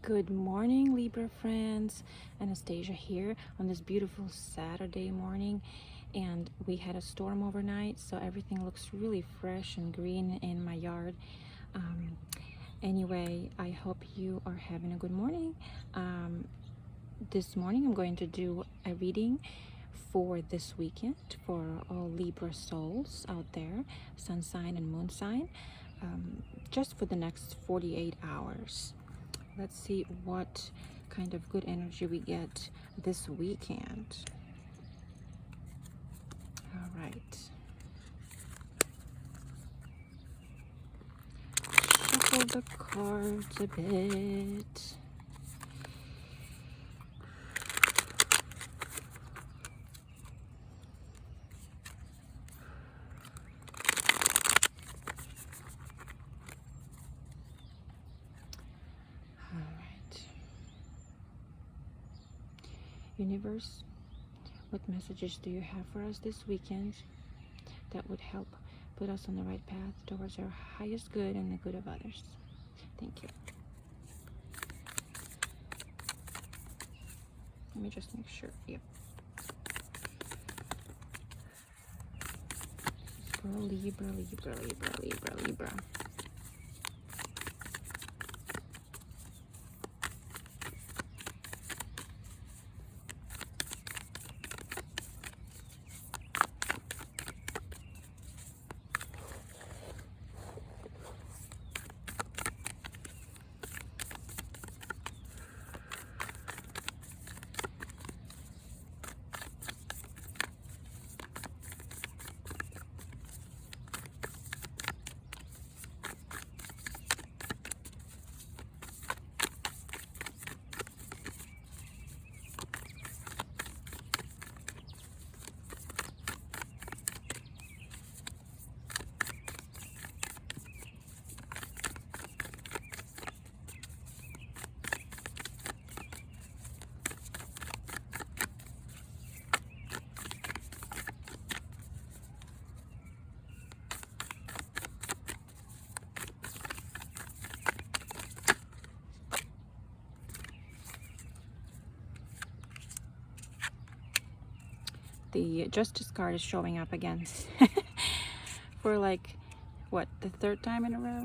Good morning, Libra friends. Anastasia here on this beautiful Saturday morning, and we had a storm overnight, so everything looks really fresh and green in my yard. Anyway, I hope you are having a good morning. This morning I'm going to do a reading for this weekend for all Libra souls out there, sun sign and moon sign, just for the next 48 hours. Let's see what kind of good energy we get this weekend. All right. Shuffle the cards a bit. Universe, what messages do you have for us this weekend that would help put us on the right path towards our highest good and the good of others? Thank you. Let me just make sure. Yep. For Libra, Libra, Libra, Libra, Libra. The Justice card is showing up again for like, what, the third time in a row?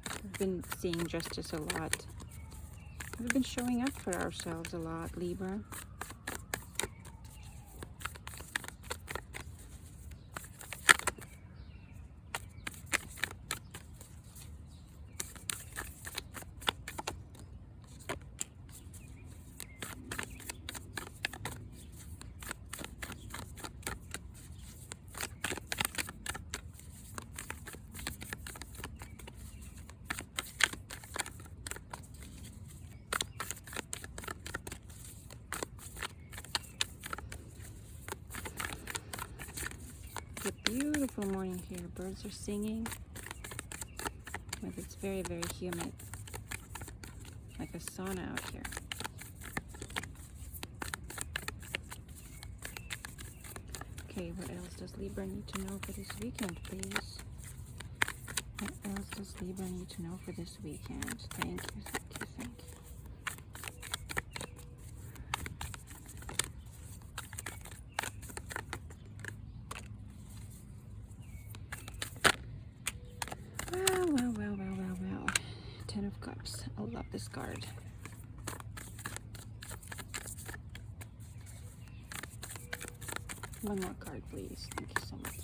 I've been seeing Justice a lot. We've been showing up for ourselves a lot, Libra. It's a beautiful morning here. Birds are singing, but it's very, very humid, like a sauna out here. Okay, what else does Libra need to know for this weekend, please? What else does Libra need to know for this weekend? Thank you, thank you, thank you. Well. 10 of Cups. I love this card. One more card, please. Thank you so much.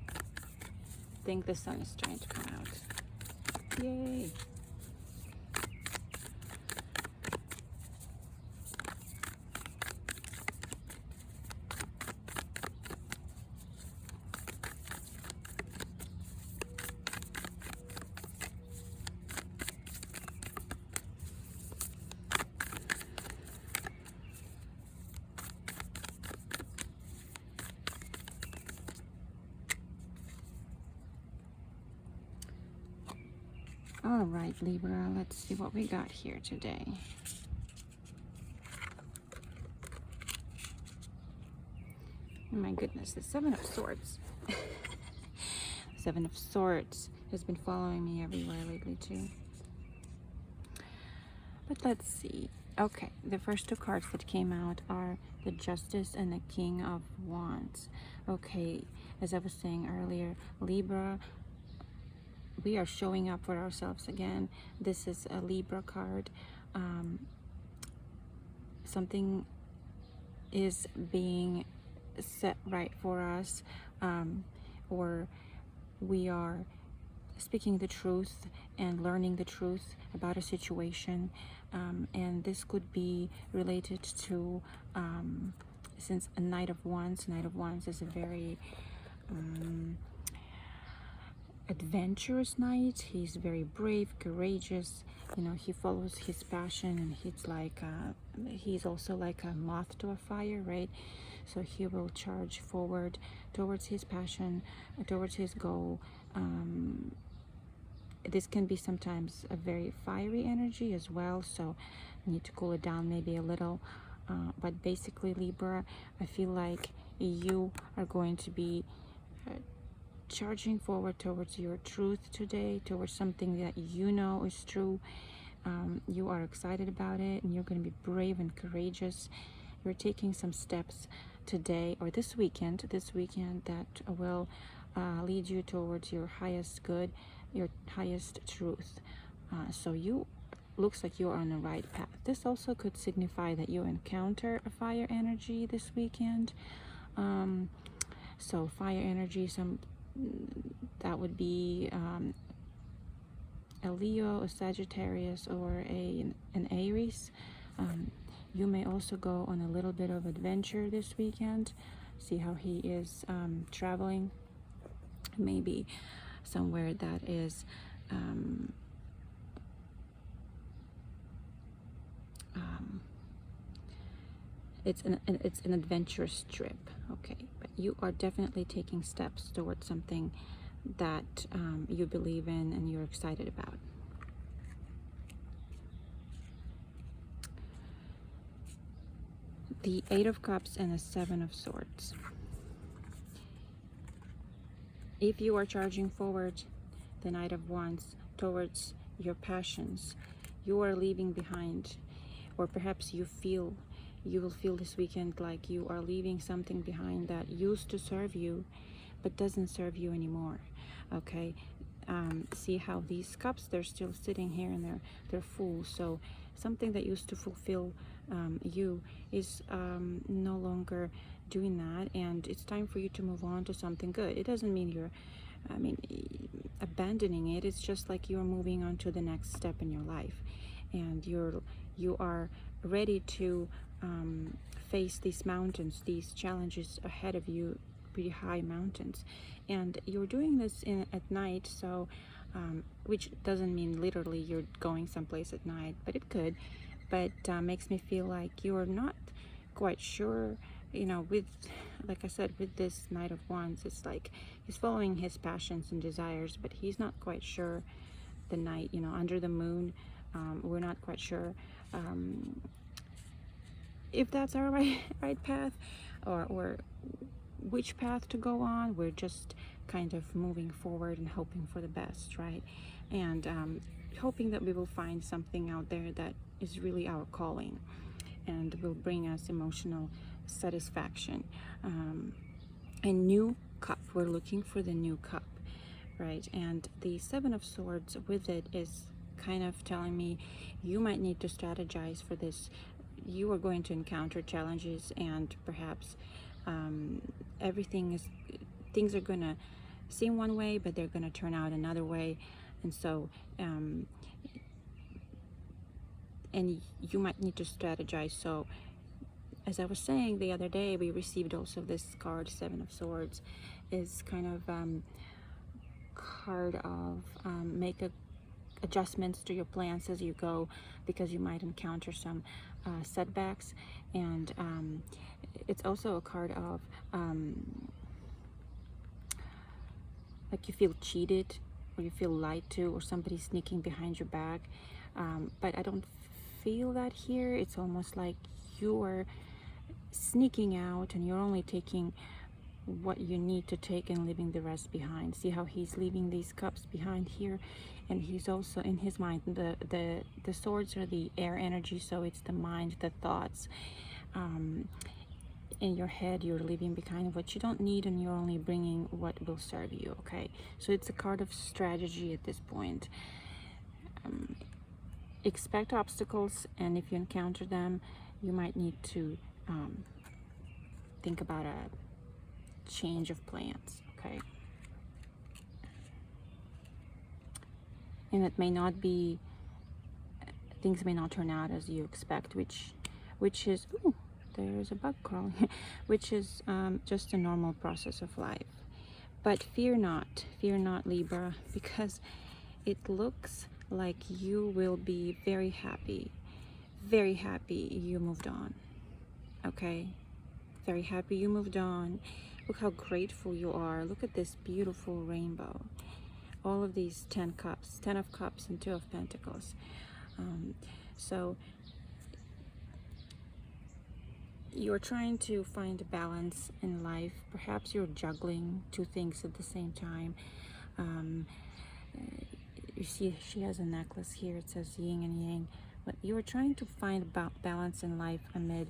I think the sun is trying to come out. Yay! All right, Libra, let's see what we got here today. Oh my goodness, the Seven of Swords. Seven of Swords has been following me everywhere lately too. But let's see. Okay, the first two cards that came out are the Justice and the King of Wands. Okay, as I was saying earlier, Libra, we are showing up for ourselves again. This is a Libra card. Something is being set right for us, or we are speaking the truth and learning the truth about a situation, and this could be related to since a Knight of Wands is a very adventurous knight. He's very brave, courageous, you know, he follows his passion, and he's also like a moth to a fire, right? So he will charge forward towards his passion, towards his goal. This can be sometimes a very fiery energy as well, so you need to cool it down maybe a little. But basically, Libra, I feel like you are going to be charging forward towards your truth today, towards something that you know is true. You are excited about it, and you're going to be brave and courageous. You're taking some steps today or this weekend that will lead you towards your highest good, your highest truth. So you looks like you are on the right path. This also could signify that you encounter a fire energy this weekend. So fire energy, that would be a Leo, a Sagittarius, or an Aries. You may also go on a little bit of adventure this weekend. See how he is traveling. Maybe somewhere that is it's an adventurous trip. Okay, but you are definitely taking steps towards something that you believe in and you're excited about. The Eight of Cups and the Seven of Swords. If you are charging forward, the Knight of Wands, towards your passions, you are leaving behind, or perhaps you will feel this weekend like you are leaving something behind that used to serve you but doesn't serve you anymore. Okay, see how these cups, they're still sitting here and they're full. So something that used to fulfill you is no longer doing that, and it's time for you to move on to something good. It doesn't mean you're abandoning it. It's just like you're moving on to the next step in your life, and you are ready to face these mountains, these challenges ahead of you, pretty high mountains. And you're doing this at night, so which doesn't mean literally you're going someplace at night, but it could. But makes me feel like you're not quite sure, you know, with, like I said, with this Knight of Wands, it's like he's following his passions and desires, but he's not quite sure. The night, you know, under the moon, we're not quite sure if that's our right path, or which path to go on. We're just kind of moving forward and hoping for the best, right? And hoping that we will find something out there that is really our calling and will bring us emotional satisfaction. A new cup, we're looking for the new cup, right? And the Seven of Swords with it is kind of telling me you might need to strategize for this. You are going to encounter challenges, and perhaps things are going to seem one way, but they're going to turn out another way. And so and you might need to strategize. So as I was saying the other day, we received also this card, Seven of Swords, is kind of card of make adjustments to your plans as you go, because you might encounter some setbacks. And it's also a card of like you feel cheated, or you feel lied to, or somebody sneaking behind your back. But I don't feel that here. It's almost like you are sneaking out and you're only taking what you need to take and leaving the rest behind. See how he's leaving these cups behind here, and he's also in his mind. The swords are the air energy, so it's the mind, the thoughts. In your head, you're leaving behind what you don't need, and you're only bringing what will serve you. Okay, so it's a card of strategy at this point. Expect obstacles, and if you encounter them, you might need to think about a change of plans. Okay, and it may not be, things may not turn out as you expect, which is, ooh, there's a bug crawling, which is just a normal process of life. But fear not, Libra, because it looks like you will be very happy you moved on. Okay, very happy you moved on. Look how grateful you are. Look at this beautiful rainbow. All of these 10 cups, 10 of cups and 2 of pentacles. So you're trying to find a balance in life. Perhaps you're juggling 2 things at the same time. You see she has a necklace here, it says yin and yang, but you're trying to find balance in life amid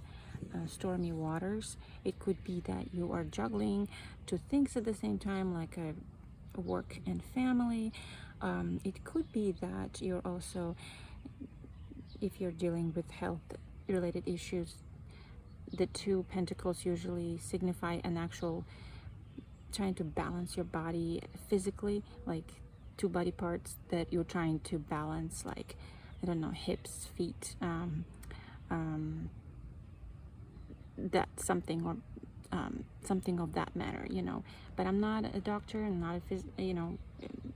stormy waters. It could be that you are juggling 2 things at the same time, like work and family. It could be that you're also, if you're dealing with health related issues, the 2 pentacles usually signify an actual trying to balance your body physically, like 2 body parts that you're trying to balance, like, I don't know, hips, feet, that something, or something of that matter, you know. But I'm not a doctor, I'm not a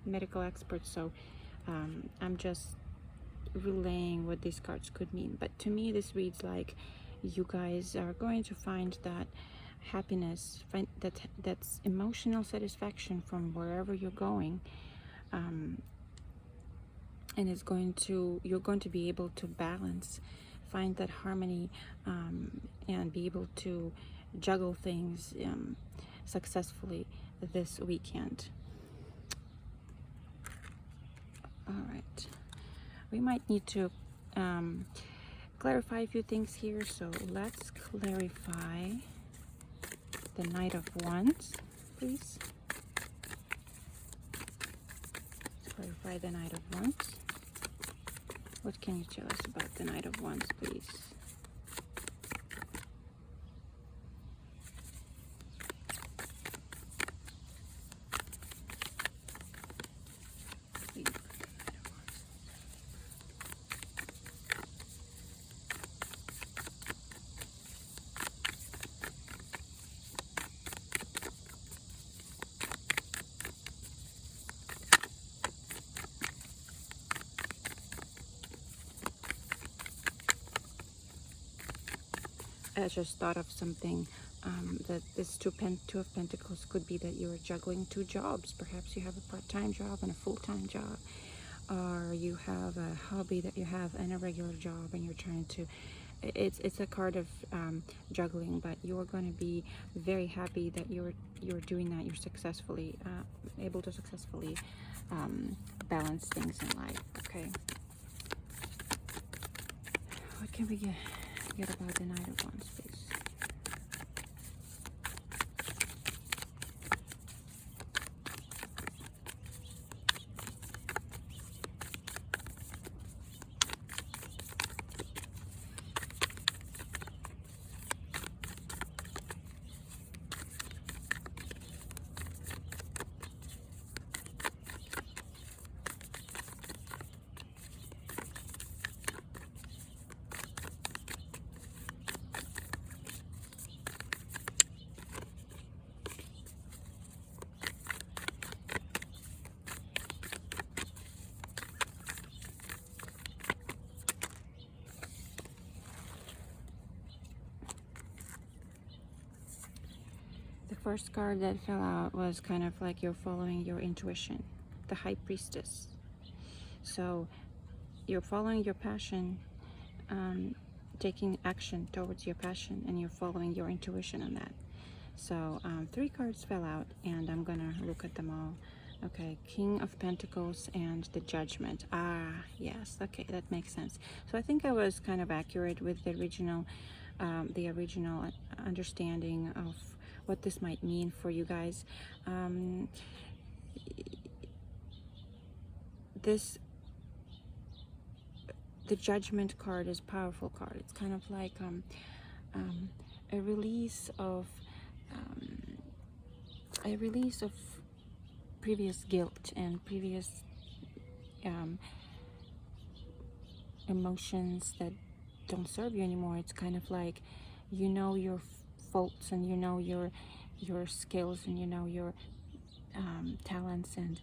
medical expert, so I'm just relaying what these cards could mean. But to me, this reads like you guys are going to find that happiness, find that's emotional satisfaction from wherever you're going, and you're going to be able to balance, find that harmony, and be able to juggle things successfully this weekend. All right, we might need to clarify a few things here, so let's clarify the Knight of Wands, please. Let's clarify the Knight of Wands. What can you tell us about the Knight of Wands, please? I just thought of something, that this two of Pentacles could be that you're juggling 2 jobs. Perhaps you have a part-time job and a full-time job, or you have a hobby that you have and a regular job, and you're trying to, it's a card of juggling, but you're going to be very happy that you're doing that. You're successfully able to successfully balance things in life. Okay, what can we get about the Knight of Wands, please? The first card that fell out was kind of like you're following your intuition, the High Priestess. So you're following your passion, taking action towards your passion, and you're following your intuition on that. So 3 cards fell out, and I'm gonna look at them all Okay, King of Pentacles and the Judgment. Ah, yes, okay, that makes sense. So I think I was kind of accurate with the original understanding of what this might mean for you guys. This the Judgment card is a powerful card. It's kind of like a release of um, previous guilt and previous emotions that don't serve you anymore. It's kind of like, you know, your faults, and you know your skills, and you know your talents, and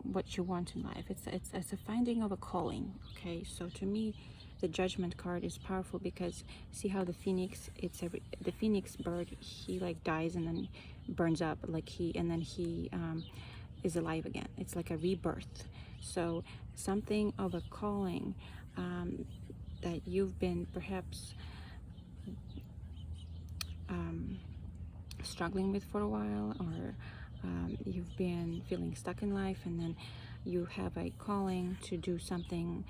what you want in life. It's a finding of a calling. Okay, so to me, the Judgment card is powerful because see how the phoenix, the phoenix bird, he like dies and then burns up, like he is alive again. It's like a rebirth. So something of a calling that you've been perhaps struggling with for a while, or you've been feeling stuck in life, and then you have a calling to do something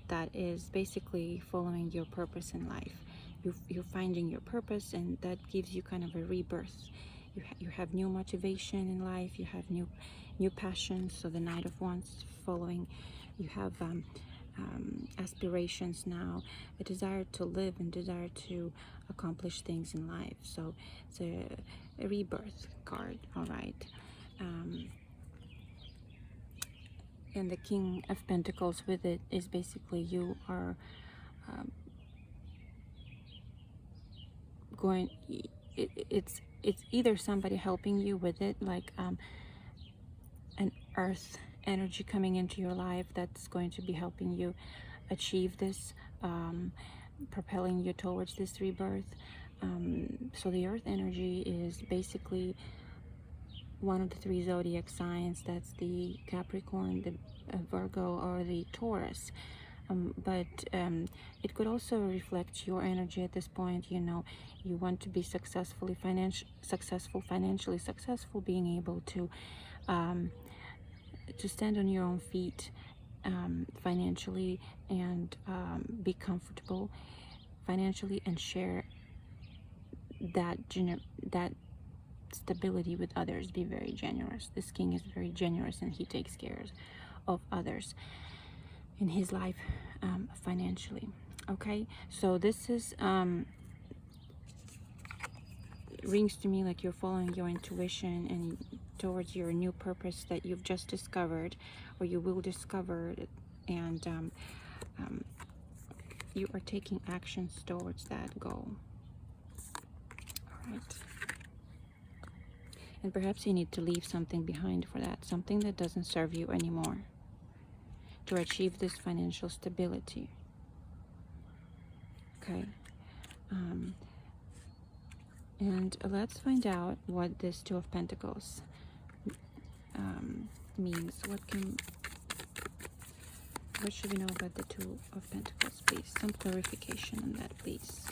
that is basically following your purpose in life. You're finding your purpose, and that gives you kind of a rebirth. You have new motivation in life, you have new passions. So the Knight of Wands following, you have aspirations now, a desire to live and desire to accomplish things in life. So it's a rebirth card. All right. And the King of Pentacles with it is basically you are going, it's either somebody helping you with it, like an earth energy coming into your life that's going to be helping you achieve this, propelling you towards this rebirth. So the earth energy is basically one of the 3 zodiac signs. That's the Capricorn, the Virgo, or the Taurus. But it could also reflect your energy at this point. You know, you want to be financially successful, being able to stand on your own feet financially, and be comfortable financially, and share that stability with others. Be very generous. This king is very generous, and he takes care of others in his life financially. Okay, so this is rings to me like you're following your intuition and towards your new purpose that you've just discovered, or you will discover it, and you are taking actions towards that goal. All right. And perhaps you need to leave something behind for that, something that doesn't serve you anymore, to achieve this financial stability. Okay. And let's find out what this Two of Pentacles means. What should we know about the Two of Pentacles, please? Some clarification on that, please.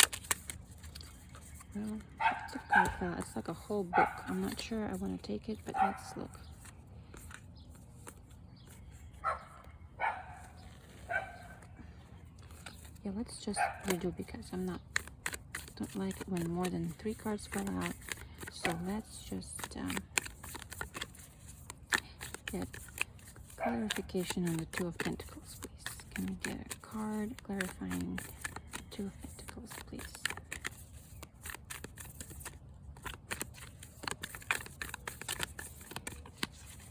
Well, it's a card file. It's like a whole book. I'm not sure I want to take it, but let's look. Yeah, let's just redo, because don't like it when more than 3 cards fall out. So let's just get clarification on the Two of Pentacles, please. Can we get a card clarifying the Two of Pentacles, please?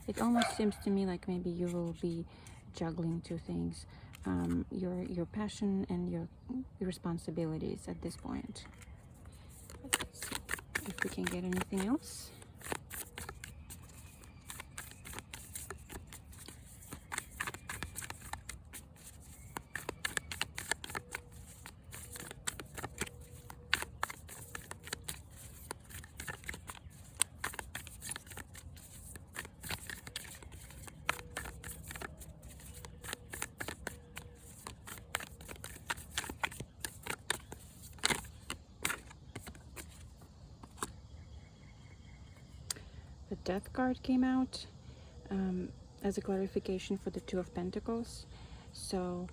It almost seems to me like maybe you will be juggling 2 things, your passion and your responsibilities at this point. Let's see if we can get anything else. The Death card came out. as a clarification for the Two of Pentacles. So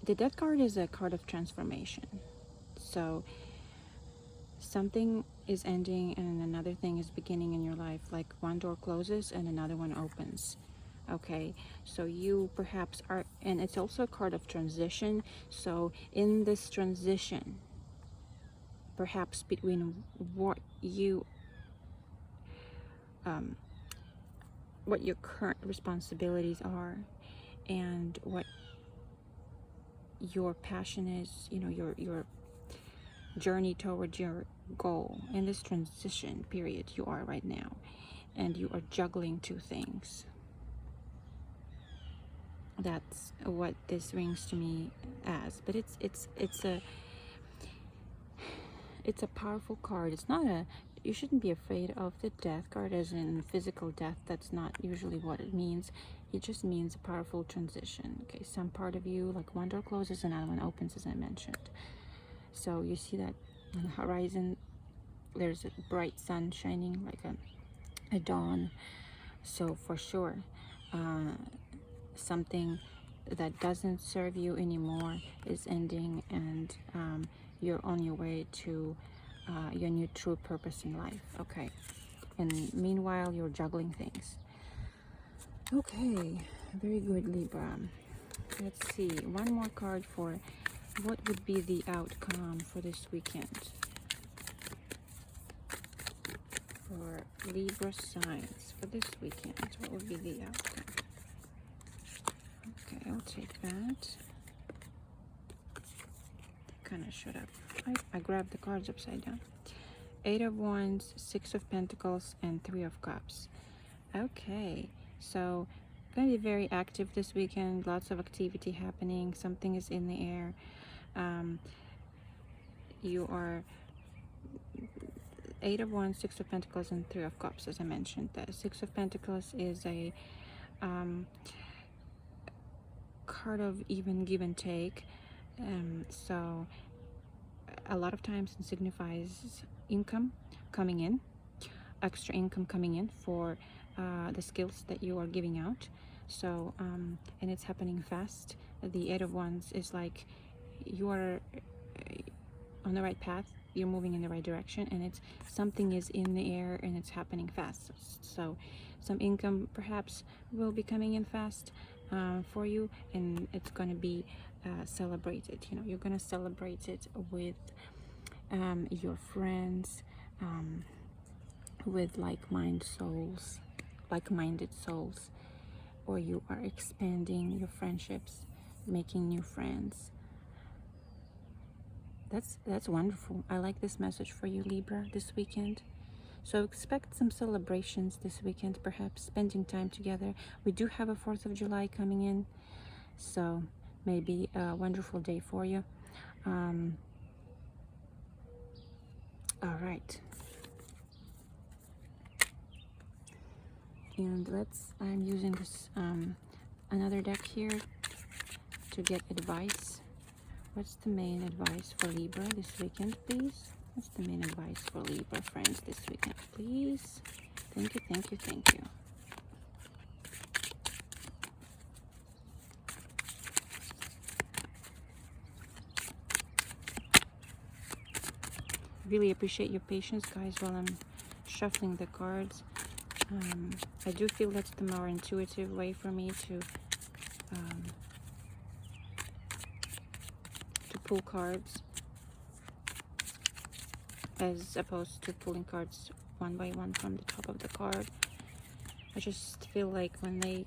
the Death card is a card of transformation. So something is ending and another thing is beginning in your life. Like one door closes and another one opens. Okay, so you perhaps are, and it's also a card of transition. So in this transition, perhaps between what your current responsibilities are and what your passion is, your journey towards your goal, in this transition period you are right now, and you are juggling two things. That's what this rings to me as. But it's a powerful card. It's not a, you shouldn't be afraid of the Death card as in physical death. That's not usually what it means. It just means a powerful transition. Okay, some part of you, like one door closes, another one opens, as I mentioned. So you see that on the horizon, there's a bright sun shining like a dawn. So for sure, something that doesn't serve you anymore is ending, and you're on your way to your new true purpose in life. Okay, and meanwhile you're juggling things. Okay, very good, Libra. Let's see, one more card for what would be the outcome for this weekend for Libra signs. For this weekend, what would be the outcome? Okay, I'll take that. Kind of shut up. I grabbed the cards upside down. 8 of Wands, 6 of Pentacles, and 3 of Cups. Okay, so going to be very active this weekend. Lots of activity happening. Something is in the air. You are 8 of Wands, 6 of Pentacles, and 3 of Cups, as I mentioned. The 6 of Pentacles is a card of even give and take. So a lot of times it signifies income coming in, extra income coming in for the skills that you are giving out. So and it's happening fast. The 8 of Wands is like you are on the right path, you're moving in the right direction, and it's something is in the air and it's happening fast. So some income perhaps will be coming in fast for you, and it's going to be celebrated. You're going to celebrate it with your friends, with like-minded souls, or you are expanding your friendships, making new friends. That's wonderful. I like this message for you, Libra, this weekend. So expect some celebrations this weekend, perhaps spending time together. We do have a 4th of July coming in, so maybe a wonderful day for you. All right. And I'm using this another deck here to get advice. What's the main advice for Libra this weekend, please? What's the main advice for Libra friends this weekend, please? Thank you, thank you, thank you. Really appreciate your patience, guys, while I'm shuffling the cards. I do feel that's the more intuitive way for me to pull cards, as opposed to pulling cards one by one from the top of the card. I just feel like when they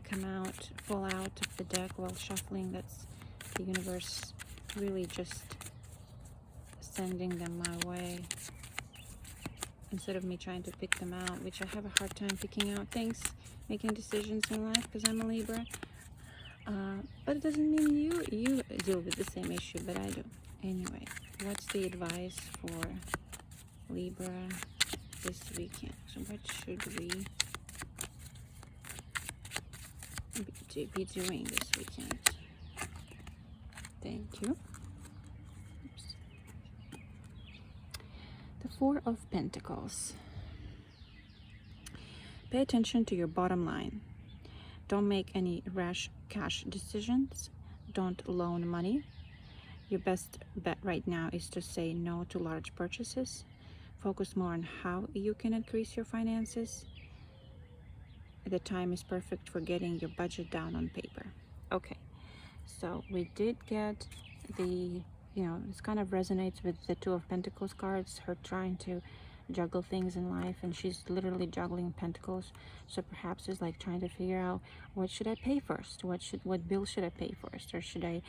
fall out of the deck while shuffling, that's the universe really just sending them my way, instead of me trying to pick them out, which I have a hard time picking out things, making decisions in life, because I'm a Libra. But it doesn't mean you deal with the same issue, but I do. Anyway, what's the advice for Libra this weekend? So what should we be doing this weekend? Thank you. Oops. The 4 of Pentacles. Pay attention to your bottom line. Don't make any rash cash decisions. Don't loan money. Your best bet right now is to say no to large purchases. Focus more on how you can increase your finances. The time is perfect for getting your budget down on paper. Okay, so we did get the, this kind of resonates with the Two of Pentacles cards, her trying to juggle things in life, and she's literally juggling pentacles. So perhaps it's like trying to figure out, what should I pay first? What bill should I pay first? Or should I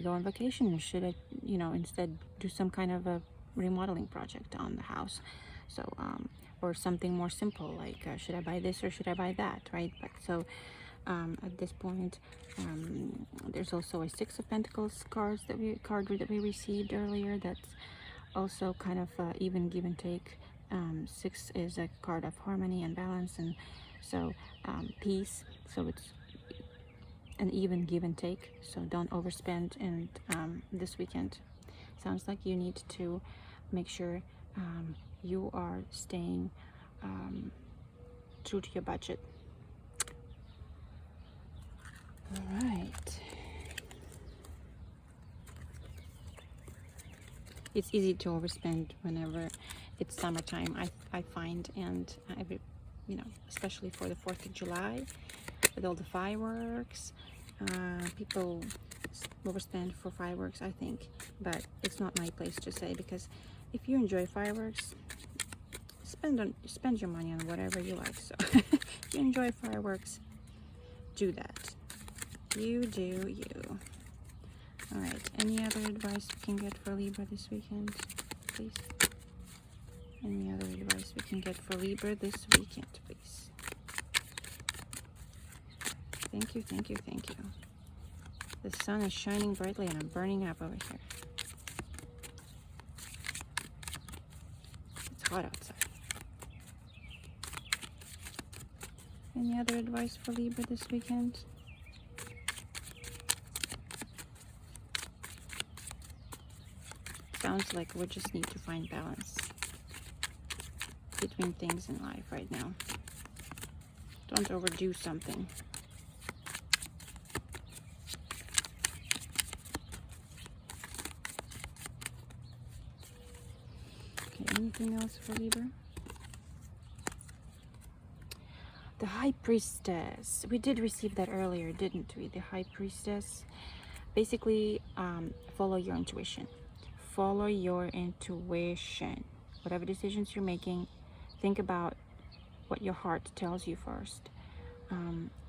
go on vacation? Or should I, instead do some kind of a remodeling project on the house? So or something more simple, like should I buy this or should I buy that, right? But so at this point, there's also a Six of Pentacles card that we received earlier. That's also kind of even give and take. Six is a card of harmony and balance, and so peace. So it's an even give and take. So don't overspend. And this weekend, sounds like you need to make sure you are staying true to your budget. All right. It's easy to overspend whenever it's summertime, I find, and especially for the 4th of July with all the fireworks. People overspend for fireworks, I think, but it's not my place to say, because if you enjoy fireworks, spend your money on whatever you like. So if you enjoy fireworks, do that. You do you. All right, any other advice we can get for Libra this weekend, please? Any other advice we can get for Libra this weekend, please? Thank you, thank you, thank you. The sun is shining brightly and I'm burning up over here. It's hot outside. Any other advice for Libra this weekend? Sounds like we just need to find balance between things in life right now. Don't overdo something. Okay, anything else for Libra? The High Priestess. We did receive that earlier, didn't we? The High Priestess. Basically, follow your intuition. Follow your intuition. Whatever decisions you're making, think about what your heart tells you first.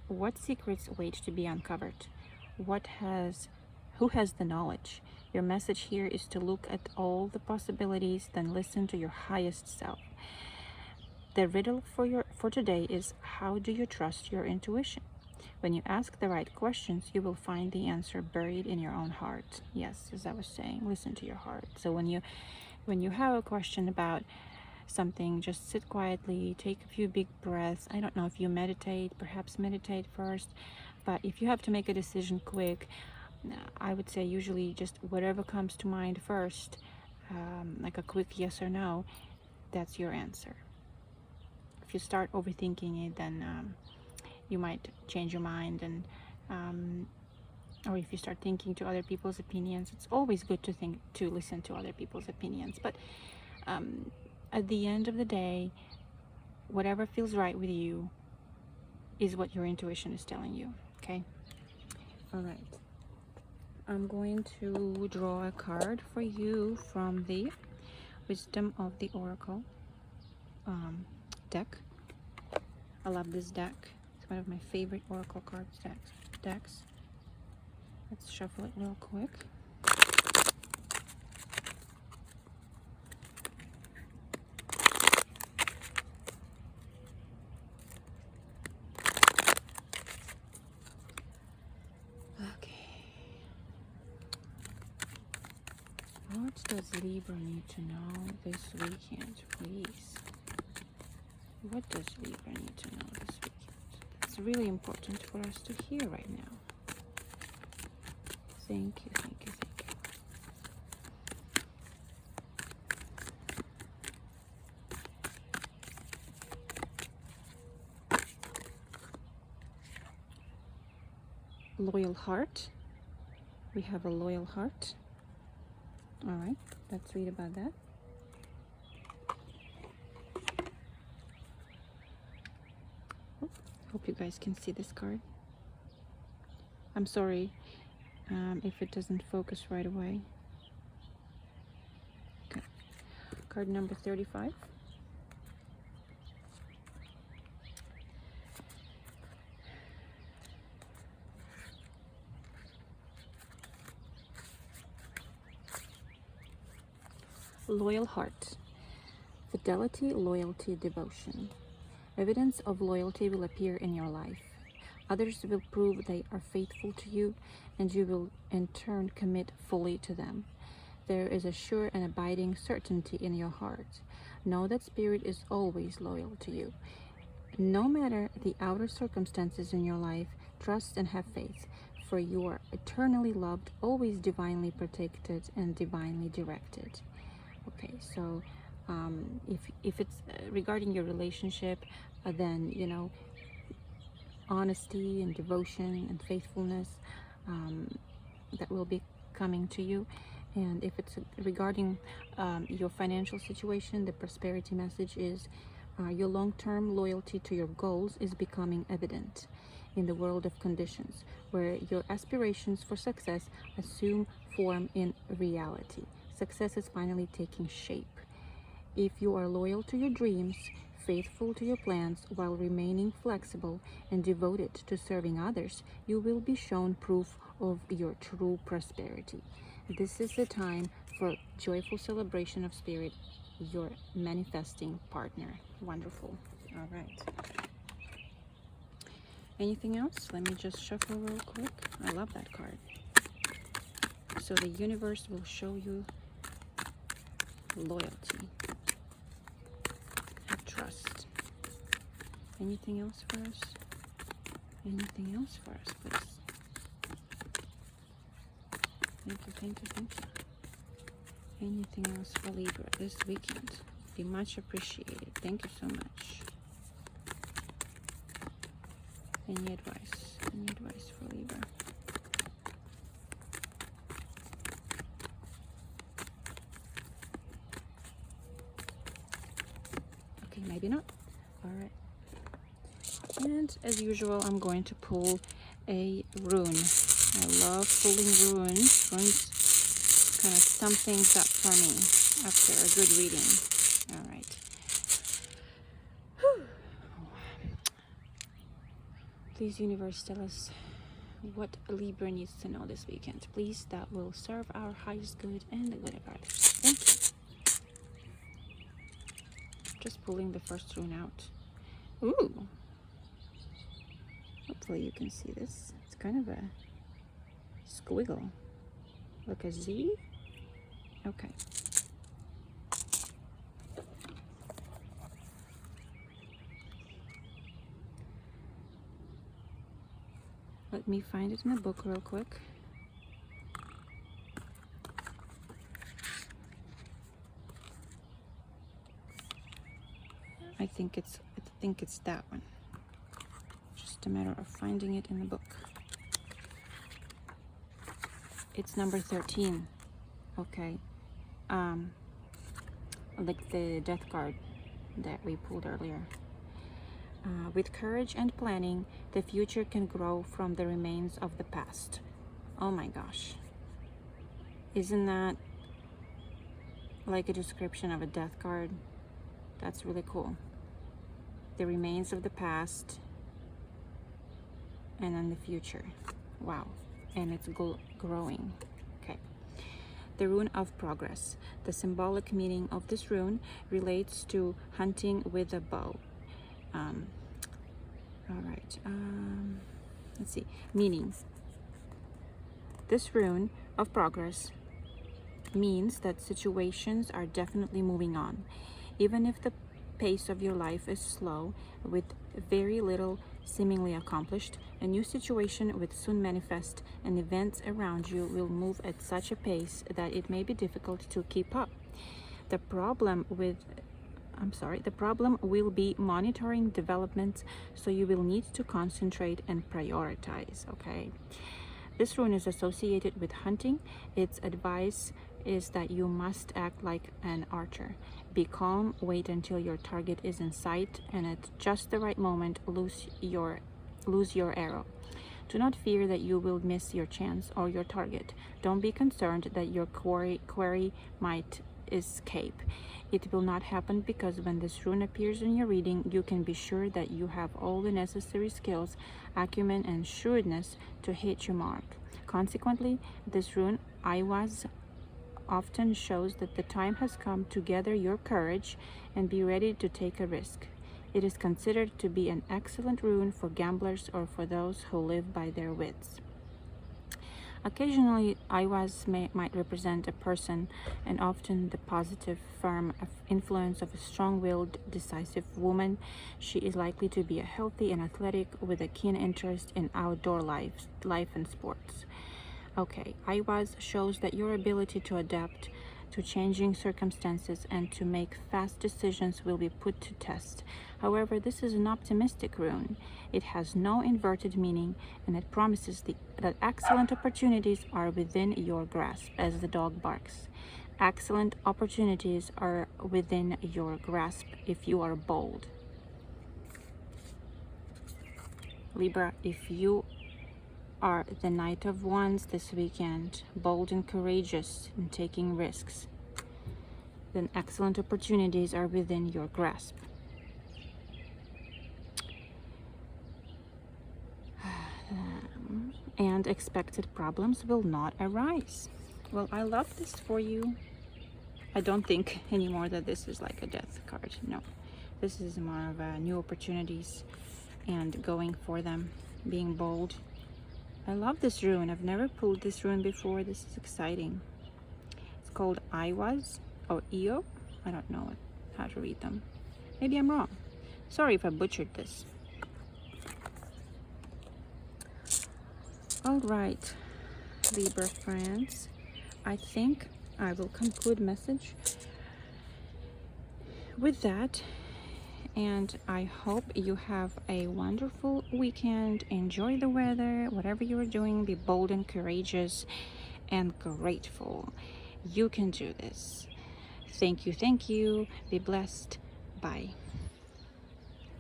What secrets wait to be uncovered? Who has the knowledge? Your message here is to look at all the possibilities, then listen to your highest self. The riddle for today is, how do you trust your intuition? When you ask the right questions, you will find the answer buried in your own heart. Yes, as I was saying, listen to your heart. So when you have a question about something, just sit quietly, take a few big breaths. I don't know if you meditate, perhaps meditate first, but if you have to make a decision quick, I would say usually just whatever comes to mind first, like a quick yes or no, that's your answer. If you start overthinking it, then you might change your mind, and or if you start thinking to other people's opinions, it's always good to listen to other people's opinions. But at the end of the day, whatever feels right with you is what your intuition is telling you. Okay. All right. I'm going to draw a card for you from the Wisdom of the Oracle deck. I love this deck. It's one of my favorite Oracle cards decks. Let's shuffle it real quick. Okay. What does Libra need to know this weekend, please? What does Libra need to know this weekend? It's really important for us to hear right now. Thank you, thank you, thank you. loyal heart. We have a loyal heart. All right, let's read about that. Hope you guys can see this card. I'm sorry if it doesn't focus right away. Okay. Card number 35. Loyal heart. Fidelity, loyalty, devotion. Evidence of loyalty will appear in your life. Others will prove they are faithful to you, and you will in turn commit fully to them. There is a sure and abiding certainty in your heart. Know that Spirit is always loyal to you. No matter the outer circumstances in your life, trust and have faith, for you are eternally loved, always divinely protected, and divinely directed. Okay, so if it's regarding your relationship, then honesty and devotion and faithfulness that will be coming to you. And if it's regarding your financial situation, the prosperity message is your long-term loyalty to your goals is becoming evident in the world of conditions, where your aspirations for success assume form in reality. Success is finally taking shape. If you are loyal to your dreams, faithful to your plans, while remaining flexible and devoted to serving others, you will be shown proof of your true prosperity. This is the time for joyful celebration of Spirit, your manifesting partner. Wonderful. All right. Anything else? Let me just shuffle real quick. I love that card. So the universe will show you loyalty, have trust. Anything else for us? Anything else for us, please? Thank you, thank you, thank you. Anything else for Libra this weekend? Be much appreciated. Thank you so much. Any advice? Any advice for Libra? Okay, maybe not. All right. And as usual, I'm going to pull a rune. I love pulling runes. Runes kind of sum things up for me after a good reading. All right. Whew. Please, universe, tell us what Libra needs to know this weekend. Please, that will serve our highest good and the good of others. Thank you. Just pulling the first rune out. Ooh. Hopefully you can see this. It's kind of a squiggle. Like a Z? Okay. Let me find it in the book real quick. I think it's that one. Just a matter of finding it in the book. It's number 13. Okay. Like the death card that we pulled earlier. With courage and planning, the future can grow from the remains of the past. Oh my gosh. Isn't that like a description of a death card? That's really cool. The remains of the past and then the future. Wow. And it's growing. Okay. The rune of progress. The symbolic meaning of this rune relates to hunting with a bow. All right. Let's see. Meaning. This rune of progress means that situations are definitely moving on. Even if the pace of your life is slow, with very little seemingly accomplished, a new situation will soon manifest, and events around you will move at such a pace that it may be difficult to keep up. The problem with the problem will be monitoring developments, so you will need to concentrate and prioritize, okay? This rune is associated with hunting. Its advice is that you must act like an archer. Be calm, wait until your target is in sight, and at just the right moment, lose your arrow. Do not fear that you will miss your chance or your target. Don't be concerned that your quarry might escape. It will not happen, because when this rune appears in your reading, you can be sure that you have all the necessary skills, acumen, and shrewdness to hit your mark. Consequently, this rune, Iwas, often shows that the time has come to gather your courage and be ready to take a risk. It is considered to be an excellent rune for gamblers or for those who live by their wits. Occasionally, Iwas might represent a person, and often the positive, firm influence of a strong-willed, decisive woman. She is likely to be a healthy and athletic, with a keen interest in outdoor life and sports. Okay, Iwas shows that your ability to adapt to changing circumstances and to make fast decisions will be put to test. However, this is an optimistic rune. It has no inverted meaning, and it promises that excellent opportunities are within your grasp, as the dog barks. Excellent opportunities are within your grasp if you are bold. Libra, if you are the Knight of Wands this weekend, bold and courageous in taking risks, then excellent opportunities are within your grasp. And expected problems will not arise. Well, I love this for you. I don't think anymore that this is like a death card. No, this is more of new opportunities and going for them, being bold. I love this rune. I've never pulled this rune before. This is exciting. It's called Iwas or Io. I don't know how to read them. Maybe I'm wrong. Sorry if I butchered this. All right, Libra friends, I think I will conclude message with that, and I hope you have a wonderful weekend. Enjoy the weather. Whatever you are doing, be bold and courageous and grateful. You can do this. Thank you. Be blessed. Bye.